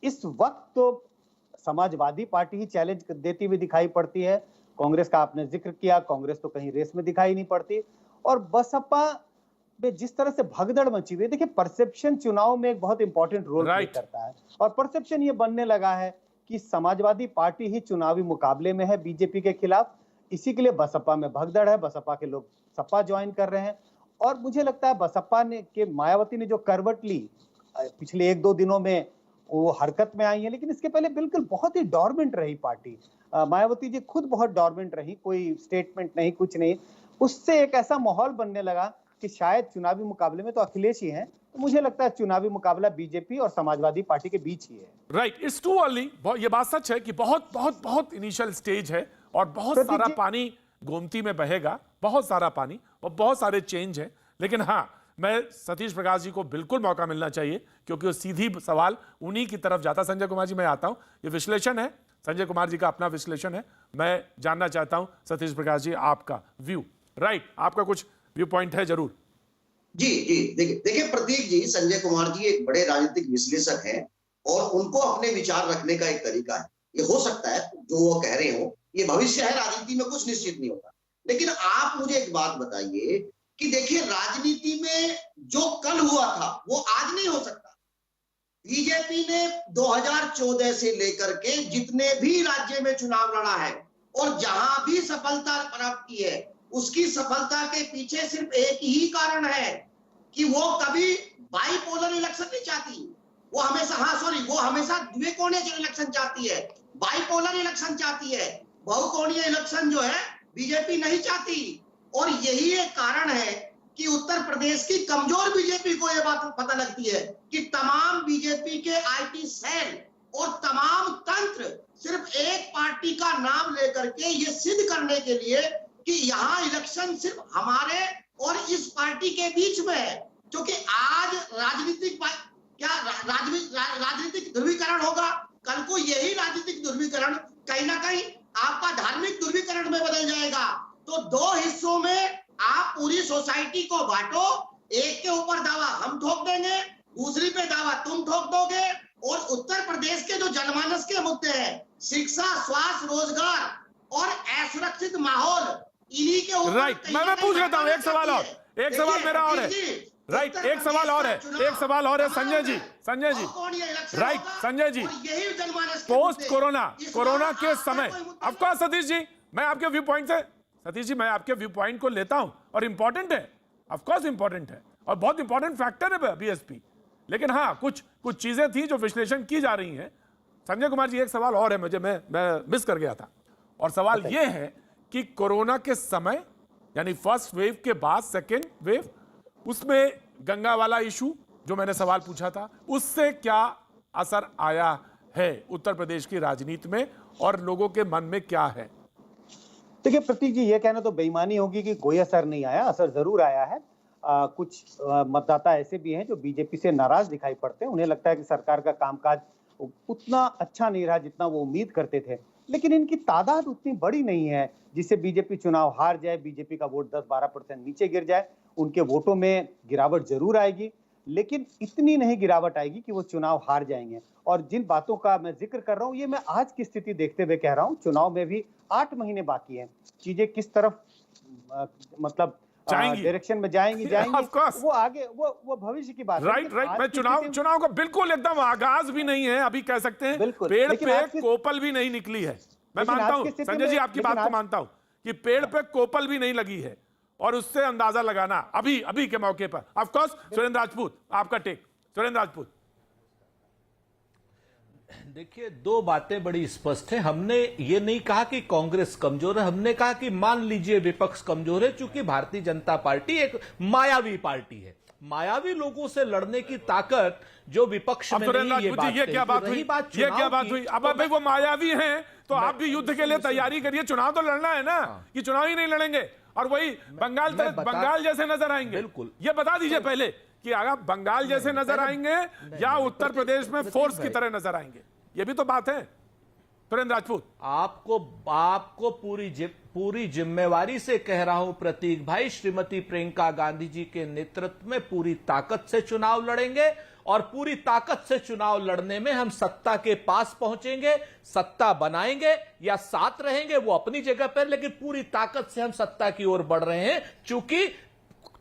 इस वक्त तो समाजवादी पार्टी ही चैलेंज देती हुई दिखाई पड़ती है। कांग्रेस का आपने जिक्र किया, कांग्रेस तो कहीं रेस में दिखाई नहीं पड़ती। और बसपा में जिस तरह से भगदड़ मची हुई है, देखिए परसेप्शन चुनाव में एक बहुत इंपॉर्टेंट रोल प्ले करता है। और परसेप्शन ये बनने लगा है कि समाजवादी पार्टी ही चुनावी मुकाबले में है बीजेपी के खिलाफ। इसी के लिए बसपा में भगदड़ है, बसपा के लोग सपा ज्वाइन कर रहे हैं। और मुझे लगता है बसपा ने के मायावती ने जो करवट ली पिछले 1-2 दिनों में, वो हरकत में आई है, लेकिन इसके पहले बिल्कुल बहुत ही डॉर्मेंट रही पार्टी। मायावती जी खुद बहुत डॉर्मेंट रही, कोई स्टेटमेंट नहीं, कुछ नहीं। उससे एक ऐसा माहौल बनने लगा कि शायद चुनावी मुकाबले में तो अखिलेश ही हैं, तो मुझे लगता है चुनावी मुकाबला बीजेपी और समाजवादी पार्टी के बीच ही है। Right, it's too early. ये बात सच है कि बहुत बहुत बहुत इनिशियल स्टेज है और बहुत सारा पानी गोमती में बहेगा, बहुत सारा पानी और बहुत सारे चेंज है। लेकिन हाँ, मैं सतीश प्रकाश जी को बिल्कुल मौका मिलना चाहिए, क्योंकि वो सीधी सवाल उन्हीं की तरफ जाता। संजय कुमार जी, मैं आता हूं, ये विश्लेषण है, संजय कुमार जी का अपना विश्लेषण है, मैं जानना चाहता हूं सतीश प्रकाश जी आपका व्यू। राइट, आपका कुछ व्यू पॉइंट है जरूर। जी जी, देखिए प्रतीक जी, संजय कुमार जी एक बड़े राजनीतिक विश्लेषक हैं और उनको अपने विचार रखने का एक तरीका है। ये हो सकता है जो वो कह रहे हो, ये भविष्य है, राजनीति में कुछ निश्चित नहीं होता। लेकिन आप मुझे एक बात बताइए कि देखिए राजनीति में जो कल हुआ था वो आज नहीं हो सकता। बीजेपी ने 2014 से लेकर के जितने भी राज्य में चुनाव लड़ा है और जहां भी सफलता प्राप्त की है, उसकी सफलता के पीछे सिर्फ एक ही कारण है कि वो कभी बाइपोलर इलेक्शन नहीं चाहती। वो हमेशा द्विकोणीय इलेक्शन चाहती है, बाइपोलर इलेक्शन चाहती है। बहुकोणीय इलेक्शन जो है बीजेपी नहीं चाहती। और यही एक कारण है कि उत्तर प्रदेश की कमजोर बीजेपी को यह बात पता लगती है कि तमाम बीजेपी के आईटी सेल और तमाम तंत्र सिर्फ एक पार्टी का नाम लेकर के ये सिद्ध करने के लिए कि यहाँ इलेक्शन सिर्फ हमारे और इस पार्टी के बीच में है। क्योंकि आज राजनीतिक ध्रुवीकरण होगा, कल को यही राजनीतिक ध्रुवीकरण कहीं ना कहीं आपका धार्मिक ध्रुवीकरण में बदल जाएगा। तो दो हिस्सों में आप पूरी सोसाइटी को बांटो, एक के ऊपर दावा हम ठोक देंगे, दूसरी पे दावा तुम ठोक दोगे। और उत्तर प्रदेश के जो जनमानस के मुद्दे हैं, शिक्षा, स्वास्थ्य, रोजगार और असुरक्षित माहौल, इन्हीं के ऊपर। राइट, मैं पूछ लेता हूं एक सवाल और, एक सवाल मेरा और है। राइट, एक सवाल और है, Sanjay ji right, Sanjay ji, post corona के समय, ऑफ कोर्स सतीश जी, मैं आपके व्यू पॉइंट से, सतीश जी मैं आपके व्यू पॉइंट को लेता हूं और इंपॉर्टेंट है, ऑफ कोर्स इंपॉर्टेंट है और बहुत इंपॉर्टेंट फैक्टर है बीएसपी। लेकिन हाँ, कुछ चीजें थी जो विश्लेषण की जा रही हैं। संजय कुमार जी, एक सवाल और है मुझे, मैं मिस कर गया था, और सवाल यह है कि कोरोना के समय यानी फर्स्ट वेव के बाद सेकेंड वेव, उसमें गंगा वाला इशू जो मैंने सवाल पूछा था, उससे क्या असर आया है उत्तर प्रदेश की राजनीति में और लोगों के मन में क्या है? देखिए प्रतीक जी, ये कहना तो बेईमानी होगी कि कोई असर नहीं आया। असर जरूर आया है। कुछ मतदाता ऐसे भी हैं जो बीजेपी से नाराज दिखाई पड़ते हैं। उन्हें लगता है कि सरकार का कामकाज उतना अच्छा नहीं रहा जितना वो उम्मीद करते थे। लेकिन इनकी तादाद उतनी बड़ी नहीं है जिससे बीजेपी चुनाव हार जाए, बीजेपी का वोट 10-12% नीचे गिर जाए। उनके वोटों में गिरावट जरूर आएगी, लेकिन इतनी नहीं गिरावट आएगी कि वो चुनाव हार जाएंगे। और जिन बातों का मैं जिक्र कर रहा हूं, ये मैं आज की स्थिति देखते हुए कह रहा हूं। चुनाव में भी 8 महीने बाकी हैं। चीजें किस तरफ मतलब डायरेक्शन में जाएंगी वो आगे वो भविष्य की बात है। राइट, मैं चुनाव का बिल्कुल एकदम आगाज भी नहीं है अभी, कह सकते हैं पेड़ पे कोपल भी नहीं निकली है। मैं मानता हूं संजय जी, आपकी बात को मानता हूं कि पेड़ पे कोपल भी नहीं लगी है और उससे अंदाजा लगाना अभी के मौके पर। ऑफ कोर्स सुरेंद्र राजपूत, आपका टेक। सुरेंद्र राजपूत, देखिए, दो बातें बड़ी स्पष्ट है। हमने ये नहीं कहा कि कांग्रेस कमजोर है, हमने कहा कि मान लीजिए विपक्ष कमजोर है, क्योंकि भारतीय जनता पार्टी एक मायावी पार्टी है। मायावी लोगों से लड़ने की ताकत जो विपक्ष में नहीं, ये क्या बात हुई? अब भाई वो मायावी हैं तो आप भी युद्ध के लिए तैयारी करिए। चुनाव तो लड़ना है ना, कि चुनाव ही नहीं लड़ेंगे और वही बंगाल जैसे नजर आएंगे? बिल्कुल, ये बता दीजिए पहले कि आप बंगाल जैसे नजर आएंगे या उत्तर प्रदेश में फोर्स की तरह नजर आएंगे, ये भी तो बात है। सुरेंद्र राजपूत, आपको पूरी जिम्मेवारी से कह रहा हूं प्रतीक भाई, श्रीमती प्रियंका गांधी जी के नेतृत्व में पूरी ताकत से चुनाव लड़ेंगे और पूरी ताकत से चुनाव लड़ने में हम सत्ता के पास पहुंचेंगे, सत्ता बनाएंगे या साथ रहेंगे वो अपनी जगह पर, लेकिन पूरी ताकत से हम सत्ता की ओर बढ़ रहे हैं। चूंकि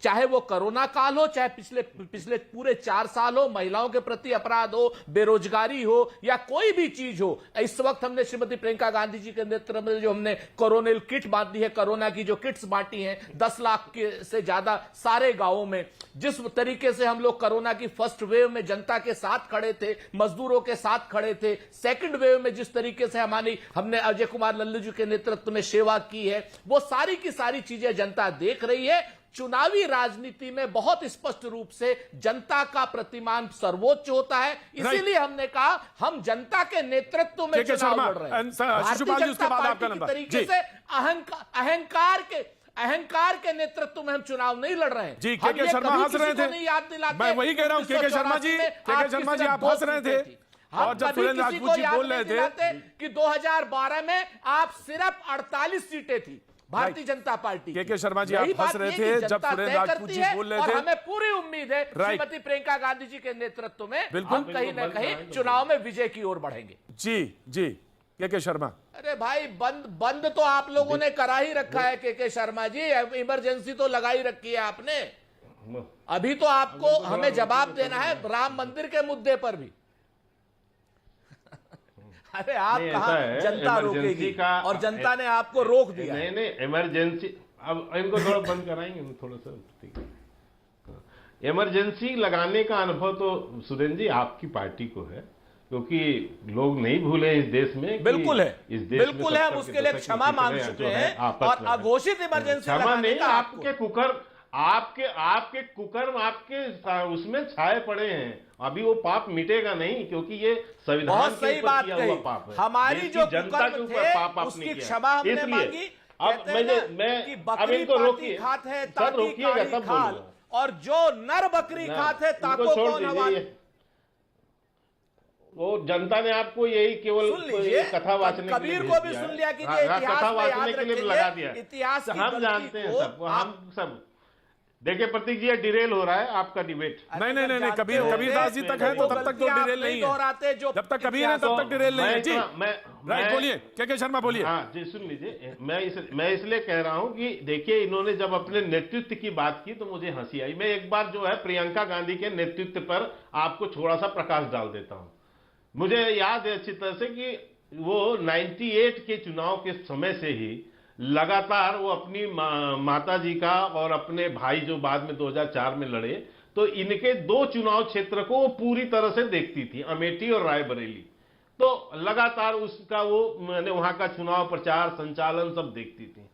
चाहे वो कोरोना काल हो, चाहे पिछले पूरे 4 साल हो, महिलाओं के प्रति अपराध हो, बेरोजगारी हो या कोई भी चीज हो, इस वक्त हमने श्रीमती प्रियंका गांधी जी के नेतृत्व में जो हमने कोरोनिल किट बांटी है, कोरोना की जो किट्स बांटी हैं 10 लाख से ज्यादा सारे गांवों में, जिस तरीके से हम लोग कोरोना की फर्स्ट वेव में जनता के साथ खड़े थे, मजदूरों के साथ खड़े थे, सेकंड वेव में जिस तरीके से हमने अजय कुमार लल्लू जी के नेतृत्व में सेवा की है, वो सारी की सारी चीजें जनता देख रही है। चुनावी राजनीति में बहुत स्पष्ट रूप से जनता का प्रतिमान सर्वोच्च होता है, इसीलिए हमने कहा हम जनता के नेतृत्व में चुनाव लड़ रहे हैं। भारतीय जनता पार्टी की तरीके से अहंकार के नेतृत्व में हम चुनाव नहीं लड़ रहे हैं। जी, के शर्मा हंस रहे थे, नहीं याद दिलाते। मैं वही कह रहा हूं, के शर्मा जी आप हंस रहे थे और जब सुरेंद्र राजपूत जी बोल रहे थे कि 2012 में आप सिर्फ 48 सीटें थी भारतीय जनता पार्टी। के शर्मा जी आप हंस रहे थे जब सुरेंद्र राजपूत जी बोल रहे थे, और हमें पूरी उम्मीद है श्रीमती प्रियंका गांधी जी के नेतृत्व में हम कहीं ना कहीं चुनाव में विजय की ओर बढ़ेंगे। जी जी, के शर्मा। अरे भाई, बंद तो आप लोगों ने करा ही रखा है के शर्मा जी, इमरजेंसी तो लगाई रखी है आपने। अभी तो आपको हमें जवाब देना है राम मंदिर के मुद्दे पर भी। अरे आप कहा जनता रोकेगी और जनता ने आपको रोक दिया। नहीं, इमरजेंसी, अब इनको थोड़ा बंद कराएंगे थोड़ा सा, ठीक है। इमरजेंसी लगाने का अनुभव तो सुरेंद्र जी आपकी पार्टी को है, क्योंकि लोग नहीं भूले इस देश में। बिल्कुल है, इस देश बिल्कुल है, हम उसके लिए क्षमा मांग चुके हैं और अघोषित इमरजेंसी क्षमा नहीं, आपके कुकर्म आपके उसमें छाए पड़े हैं। अभी वो पाप मिटेगा नहीं, क्योंकि ये संविधान बहुत सही बात कही। पाप है। हमारी जो जनता के ऊपर पाप आपने उसकी किया, क्षमा हमने मांगी। अब इनको रोकिए, खात है सर रोकिएगा तब बोलूंगा। और जो नर बकरी खात है ताको कौन हवाले। वो जनता ने आपको यही केवल कथा वाचने कबीर को भी सुन लिया कि कथा वाचने के लिए लगा दिया। इतिहास हम जानते हैं सब, हम सब। देखिए प्रतीक जी, डिरेल हो रहा है आपका डिबेट। नहीं, कबीरदास जी तक है तो तब तक तो डिरेल नहीं है। जब तक कबीर है तब तक डिरेल नहीं है। जी राइट, बोलिए के शर्मा, बोलिए। हाँ जी, सुन लीजिए, मैं इसलिए कह रहा हूं कि देखिए, इन्होंने जब अपने नेतृत्व की बात की तो मुझे हंसी आई। मैं एक बार जो है प्रियंका गांधी के नेतृत्व पर आपको थोड़ा सा प्रकाश डाल देता हूं। मुझे याद है अच्छी तरह से कि वो 98 के चुनाव के समय से ही लगातार वो अपनी माता जी का और अपने भाई जो बाद में 2004 में लड़े, तो इनके 2 चुनाव क्षेत्र को वो पूरी तरह से देखती थी, अमेठी और रायबरेली। तो लगातार उसका वो वहां का चुनाव प्रचार संचालन सब देखती थी।